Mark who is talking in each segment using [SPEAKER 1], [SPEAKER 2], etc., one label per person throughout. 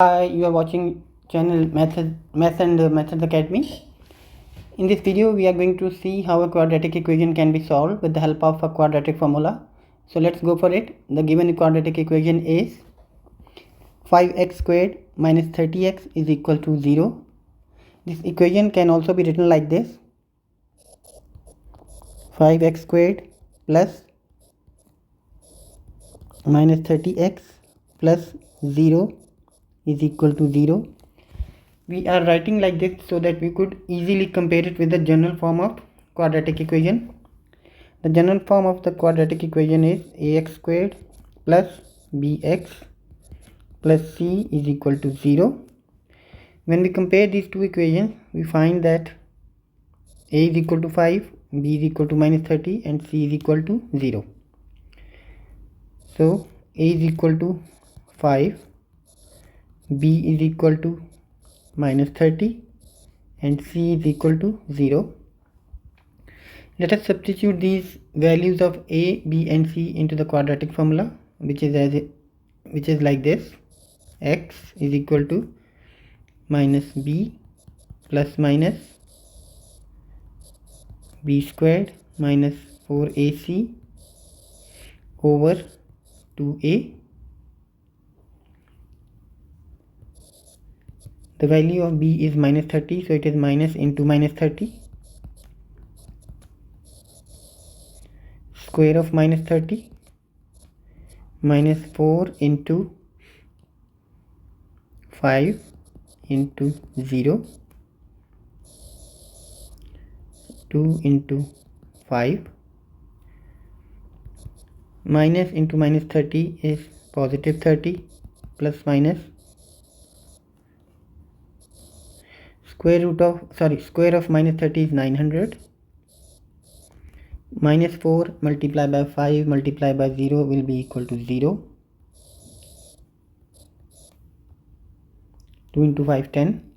[SPEAKER 1] Hi, you are watching channel Math and Methods Academy. In this video, we are going to see how a quadratic equation can be solved with the help of a quadratic formula. So let's go for it. The given quadratic equation is 5x squared minus 30x is equal to 0. This equation can also be written like this: 5x squared plus minus 30x plus 0 is equal to 0. We are writing like this so that we could easily compare it with the general form of quadratic equation. The general form of the quadratic equation is ax squared plus bx plus c is equal to 0. When we compare these two equations, we find that a is equal to 5, b is equal to minus 30 and c is equal to 0. So a is equal to 5, b is equal to minus 30 and c is equal to 0. Let us substitute these values of a, b and c into the quadratic formula, which is like this: x is equal to minus b plus minus b squared minus 4ac over 2a. The value of b is minus 30, so it is minus into minus 30. Square of minus 30 minus 4 into 5 into 0, 2 into 5. Minus into minus 30 is positive 30 plus minus square of minus 30 is 900. Minus 4 multiplied by 5 multiplied by 0 will be equal to 0. 2 into 5, 10.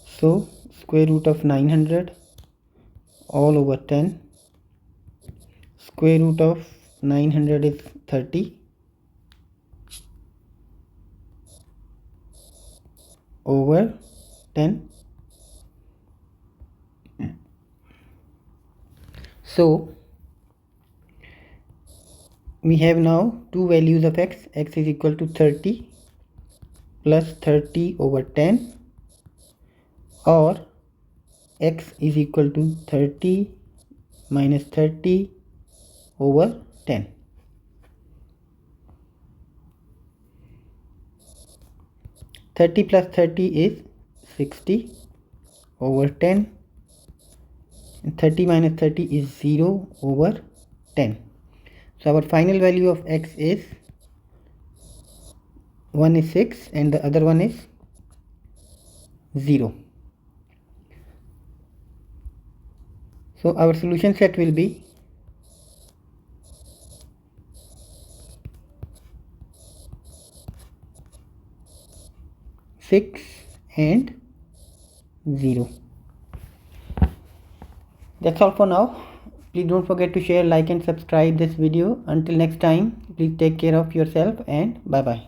[SPEAKER 1] So square root of 900 all over 10. Square root of 900 is 30 over 10. So we have now two values of x. X is equal to 30 plus 30 over 10, or x is equal to 30 minus 30 over 10. Thirty plus 30 is 60 over 10, and 30 minus 30 is 0 over 10. So our final value of x is, one is 6 and the other one is 0. So our solution set will be six and 0. That's all for now. Please don't forget to share, like and subscribe this video. Until next time, please take care of yourself and bye bye.